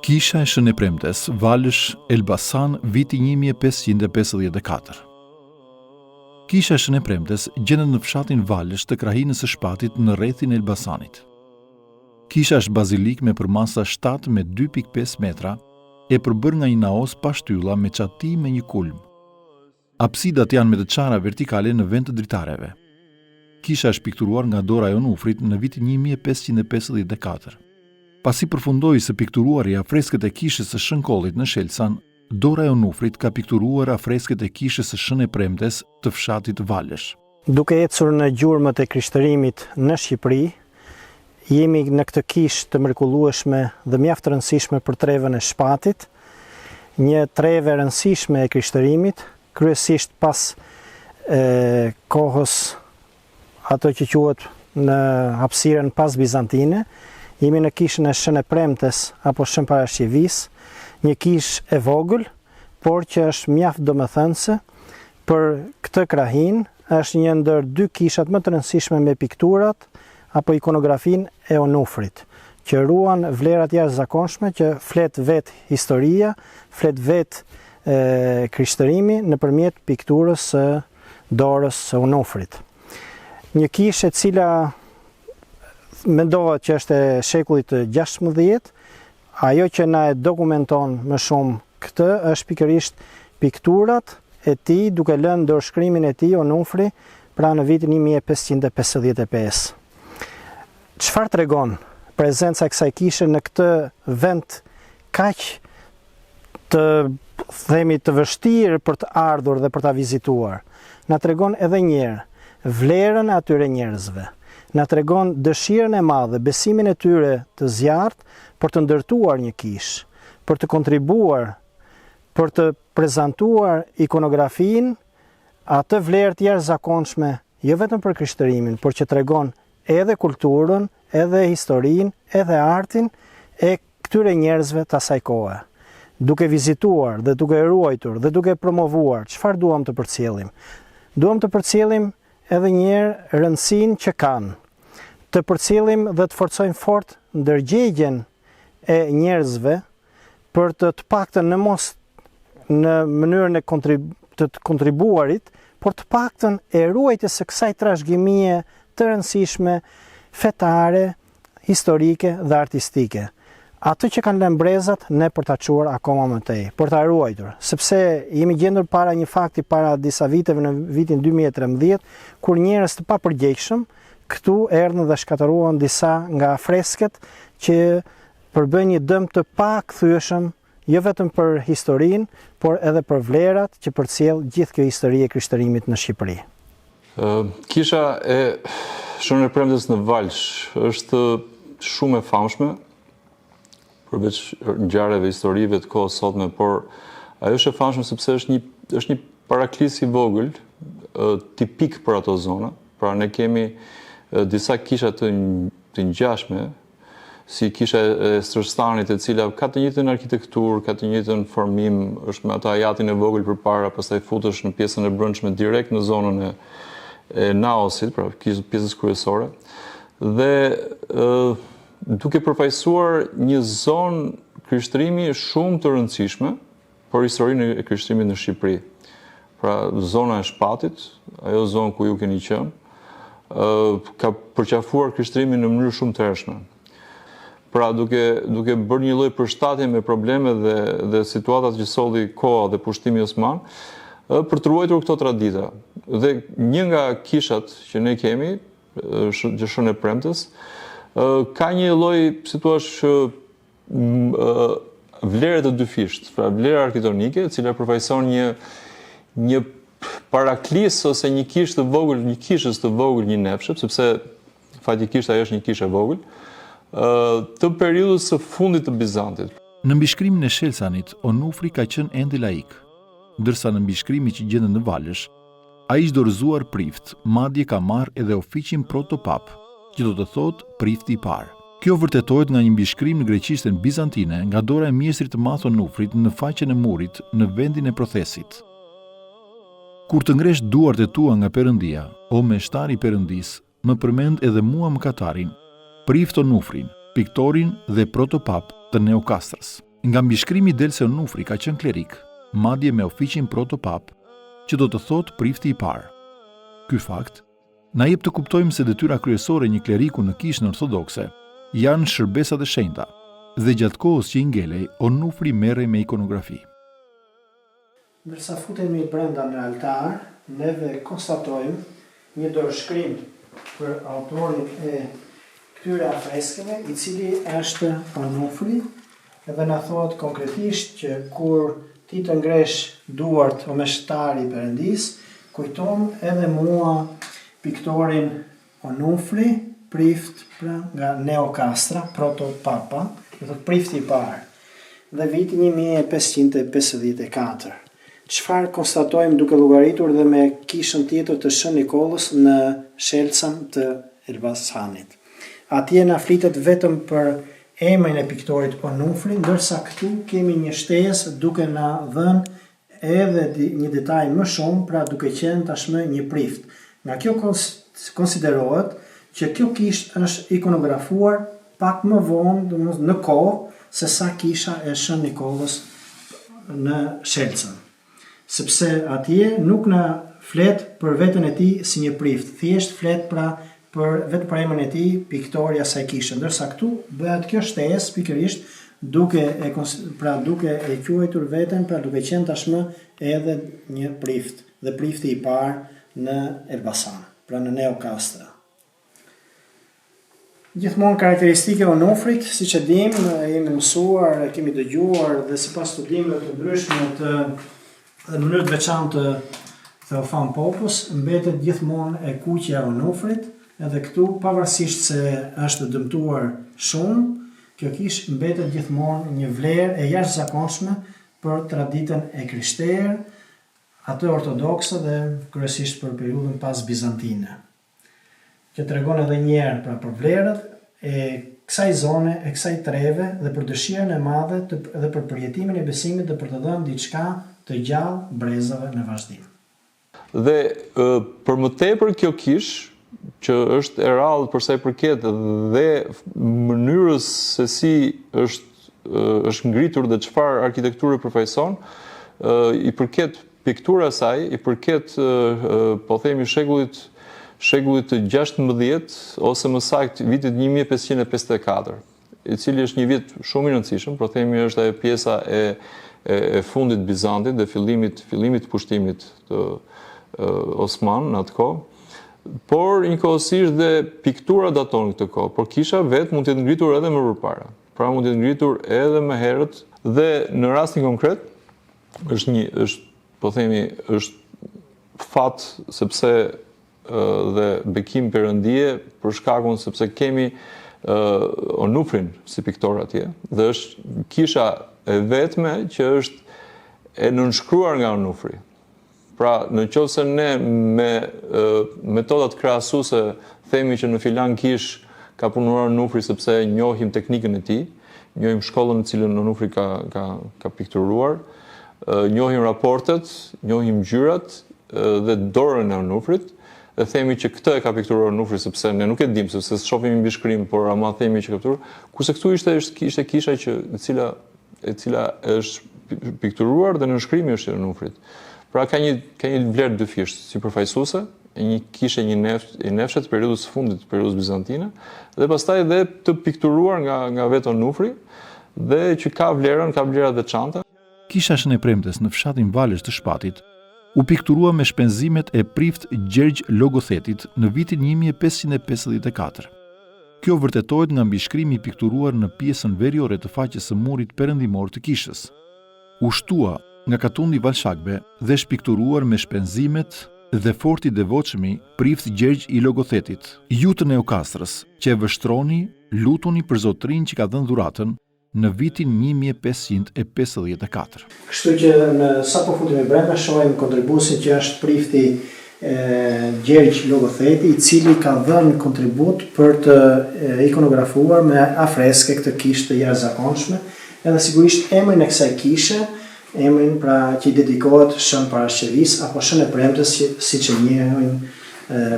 Kisha e Shën e Premtes, Valësh, Elbasan, viti 1554. Kisha e Shën e Premtes gjendet në fshatin Valësh të krahinës së Shpatit në rrethin e Elbasanit. Kisha është bazilik me përmasa 7 me 2.5 metra, e përbër nga një naos pa shtylla me çati me një kulm. Apsidat janë me të çara vertikale në vend të dritareve. Kisha është pikturuar nga dora e Onufrit në vitin 1554. Pasi përfundoi së pikturuari afreskët e kishës së Shënkollit në Shelsan, dora e Onufrit ka pikturuar afreskët e kishës së Shën e Premtes të fshatit Valësh. Duke ecur në gjurmët e krishtërimit në Shqipëri, jemi në këtë kishë të mrekullueshme dhe mjaft të rëndësishme për trevën e Shpatit, një treve e rëndësishme e krishtërimit, kryesisht pas kohës ato që quhet në hapësirën pas bizantine. Jemi në kishën e Shën e Premtes apo Shën Parashqivis, një kishë e vogël, por që është mjaft domethënëse për këtë krahinë, është një ndër dy kishat më të rëndësishme me pikturat apo ikonografinë e Onufrit, që ruan vlerat jashtëzakonshme që flet vet historia, flet vet krishtërimi nëpërmjet pikturës së dorës së Onufrit. Një kishë e cila mendohet që është e shekullit të 16, ajo që na e dokumenton më shumë këtë është pikërisht pikturat e tij duke lënë dorëshkrimin e tij Onufri pra në vitin 1555. Çfarë tregon prezenca e kësaj kishe në këtë vend kaq të themi të vështirë për të ardhur dhe për ta vizituar? Na tregon edhe një herë vlerën e atyre njerëzve. Na tregon dëshirën e madhe, besimin e tyre të zjarrt për të ndërtuar një kishë, për të kontribuar, për të prezantuar ikonografinë, atë vlerë të jashtëzakonshme, jo vetëm për krishtërimin, por që tregon edhe kulturën, edhe historinë, edhe artin e këtyre njerëzve të asaj kohe. Duke vizituar dhe duke ruajtur dhe duke promovuar, çfarë duam të përcjellim? Duam të përcjellim edhe njerë rëndësinë që kanë, të përcjellim dhe të forcojmë fort ndërgjegjen e njerëzve për të paktën në mos në mënyrën e të kontribuarit, por të paktën e ruajtjes së kësaj trashëgimie të rëndësishme fetare, historike dhe artistike. Ato që kanë lënë brezat ne për ta çuar akoma më tej, për ta ruajtur, sepse jemi gjendur para një fakti para disa viteve në vitin 2013, kur njerëz të papërgjegjshëm këtu erdhën dhe shkatëruan disa nga fresket që përbën një dëm të pakthyeeshëm, jo vetëm për historinë, por edhe për vlerat që përcjell gjithë kjo histori e krishtërimit në Shqipëri. Kisha e Shën e Premtes në Valësh është shumë e famshme, përveç ngjarjeve historive të kohës sotme, por ajo është e famshme sepse është një paraklis i vogël, tipik për ato zona. Pra ne kemi disa kisha të ngjashme, si kisha e Strëstanit, e cila ka të njëjtën arkitekturë, ka të njëjtën formim, është me ato ajatin e vogël përpara, pastaj futesh në pjesën e brendshme direkt në zonën e naosit, pra pjesës kryesore. Dhe duke përfaqësuar një zonë krishtërimi shumë të rëndësishme për historinë e krishtërimit në Shqipëri. Pra zona e Shpatit, ajo zonë ku ju keni qenë, ka përqafuar krishtërimin në mënyrë shumë të hershme. Pra duke bërë një lloj përshtatje me probleme dhe situatat që solli koha dhe pushtimi osman, për të ruajtur këto tradita. Dhe një nga kishat që ne kemi, Shën e Premtes, ka një lloj, si thua, vlerë të dyfisht, pra vlerë arkitektonike, e cila përfaqëson një paraklis ose një kishë të vogël, një kishës të vogël një nefshë, sepse fatikisht ajo është një kishë e vogël, të periudhës së fundit të Bizantit. Në mbishkrimin e Shelsanit, Onufri ka qenë ende laik, ndërsa në mbishkrimin që gjendet në Valësh, ai është dorëzuar prift, madje ka marrë edhe ofiqin protopap, që do të thotë prifti i parë. Kjo vërtetohet nga një mbishkrim në greqishtën bizantine nga dora e mjeshtrit të madh Onufrit në faqen e murit në vendin e prothesit. Kur të ngresh duart e tua nga Perëndia, o meshtari i Perëndis, më përmend edhe mua mëkatarin, prift Onufrin, piktorin dhe protopap të Neokastrës. Nga mbishkrimi del se Onufri ka qenë klerik, madje me ofiqin protopap, që do të thotë prifti i parë. Ky fakt na jep të kuptojmë se detyra kryesore e një kleriku në kishën ortodokse janë shërbesat e shenjta, dhe gjatë kohës që i ngelej, Onufri merrej me ikonografi. Ndërsa futemi brenda në altar, neve konstatojmë një dorëshkrim për autorin e këtyre afreskeve, i cili është Onufri, edhe na thotë konkretisht që kur ti të ngresh duart o meshtari i Perëndis, kujton edhe mua piktorin Onufri, prift nga Neokastra, protopapa, do thotë prifti i parë, dhe viti 1554. Çfarë konstatojmë duke llogaritur dhe me kishën tjetër të Shën Nikollës në Shelcën të Elbasanit. Atje na flitet vetëm për emrin e piktorit Onufri, ndërsa këtu kemi një shtesë duke na dhënë edhe një detaj më shumë, pra duke qenë tashmë një prift. Nga kjo konsiderohet që kjo kishë është ikonografuar pak më vonë në kohë se sa kisha e Shën Nikollës në Shelcën. Sepse atje nuk na flet për veten e tij si një prift, thjesht flet vetëm për emrin e tij, piktori asaj kishe, ndërsa këtu bëhet kjo shtesë pikërisht duke e quajtur veten, duke qenë tashmë edhe një prift, dhe prifti i parë në Elbasan, në Neokastra. Gjithmonë karakteristike Onufrit, siç e dim, jemi mësuar, kemi dëgjuar dhe sipas studimeve të ndryshme dhe në mënyrë të veçantë të Theofan Popos, mbetet gjithmonë e kuqja e Onufrit, edhe këtu pavarësisht se është dëmtuar shumë, kjo kishë mbetet gjithmonë një vlerë e jashtëzakonshme për traditën e krishterë, atë ortodokse dhe kryesisht për periudhën pas bizantine. Që tregon edhe një herë për vlerët e kësaj zone, e kësaj treve dhe për dëshirën e madhe dhe për përjetimin e besimit dhe për të dhënë diçka të gjallë brezave në vazhdim. Dhe për më tepër kjo kishë, që është e rrallë për sa i përket dhe mënyrës se si është ngritur dhe çfarë arkitekture përfaqëson, i përket piktura e saj, i përket po themi shekullit të 16 ose më saktë vitit 1554, i cili është një vit shumë i rëndësishëm, po themi është ajo pjesa e fundit Bizantit dhe fillimit të pushtimit të Osman në atë kohë. Por njëkohësisht dhe piktura daton këtë kohë, por kisha vetë mund të jetë ngritur edhe më përpara. Pra mund të jetë ngritur edhe më herët dhe në rastin konkret është fat sepse dhe bekim perëndie për shkakun sepse kemi Onufrin si piktor atje dhe është kisha e vetme që është e nënshkruar nga Onufri. Pra, në qoftë se ne me metodat krahasuese themi që në filan kish ka punuar Onufri sepse njohim teknikën e tij, njohim shkollën në cilën Onufri ka pikturuar, njohim raportet, njohim gjyrat dhe dorën e Onufrit, dhe themi që këtë e ka pikturuar Onufri sepse ne nuk e dim, sepse shohim mbi shkrim, por ama themi që ka pikturuar, kurse këtu ishte kisha e cila është pikturuar dhe në shkrimi është e Onufrit. Pra ka një vlerë dyfisht, si përfaqësuese, një kishe një nefshet periudhës fundit të periudhës bizantine, dhe pastaj dhe të pikturuar nga vetë Onufri, dhe që ka vlerën të veçanta. Kisha Shën e Premtes në fshatin Valësh të Shpatit u pikturua me shpenzimet e prift Gjergj Logothetit në vitin 1554. Kjo vërtetohet nga mbishkrimi i pikturuar në pjesën veriore të faqes së murit perëndimor të kishës. U shtua nga katundi Valshakbe dhe shpikturuar me shpenzimet dhe forti devotshmi prift Gjergj i Logothetit, ju të Neokastrës, që e vështroni, lutuni për zotërinë që ka dhënë dhuratën në vitin 1554. Kështu që sa po futemi brenda shohim kontribusin që është prifti Gjergj Logotheti, i cili ka dhënë kontribut për të ikonografuar me afreske këtë kishë të jashtëzakonshme, edhe sigurisht emrin e kësaj kishe, emrin pra që i dedikohet Shën Parashqevis apo Shën e Premtes, siç e njohin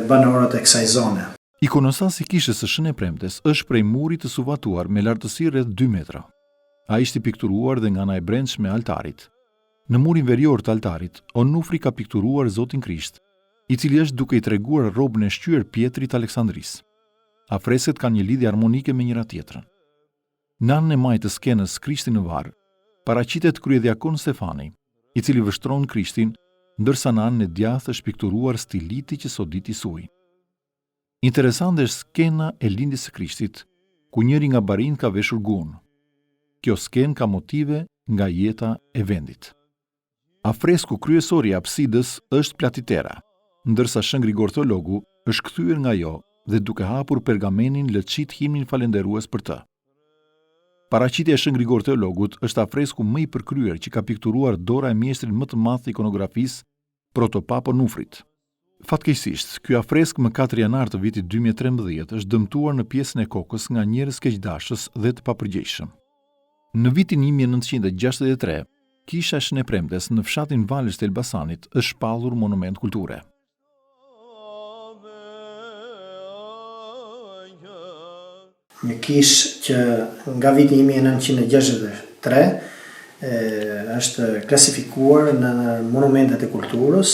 banorët e kësaj zone. Ikonostasi i kishës së Shën e Premtes është prej murit të suvatuar me lartësi rreth 2 metra. Ai ishte pikturuar dhe nga ana e brendshme e altarit. Në murin verior të altarit, Onufri ka pikturuar Zotin Krisht, i cili është duke i treguar rrobën e shqyer Pjetrit Aleksandris. Afresket kanë një lidhje armonike me njëra tjetrën. Në anën e majtë të skenës Krishti në varr, paraqitet kryedhjakon Stefani, i cili vështron Krishtin, ndërsa në anën e djathtë është pikturuar Stiliti që soditi suj. Interesante është skena e lindjes së Krishtit, ku njëri nga barinj ka veshur gun. Kjo skenë ka motive nga jeta e vendit. Afresku kryesor i apsidës është platitera, ndërsa Shën Grigor Teologu është kthyer nga ajo dhe duke hapur pergamenin lëçit himnin falendërues për të. Paraqitja e Shën Grigor Teologut është afresku më i përkryer që ka pikturuar dora e mjeshtrit më të madh të ikonografisë, Protopap Onufrit. Fatkeqësisht, ky afresk më 4 janar të vitit 2013 është dëmtuar në pjesën e kokës nga njerëz keqdashës dhe të papërgjegjshëm. Në vitin 1963, kisha e Shën e Premtes në fshatin Valësh të Elbasanit është shpallur monument kulture. Një kishë që nga viti 1963 është klasifikuar në monumentet e kulturës,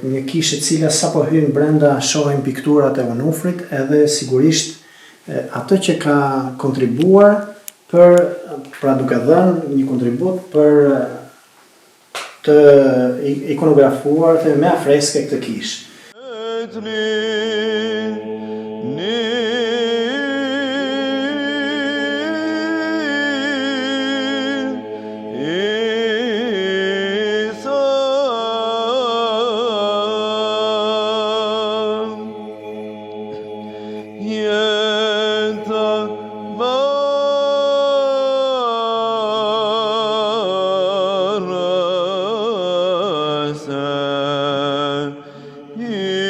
një kishë e cila sapo hyn brenda shohim pikturat e Onufrit, edhe sigurisht atë që ka kontribuar pra duke dhënë një kontribut për të ikonografuar dhe me afreske këtë kishë. Yeah.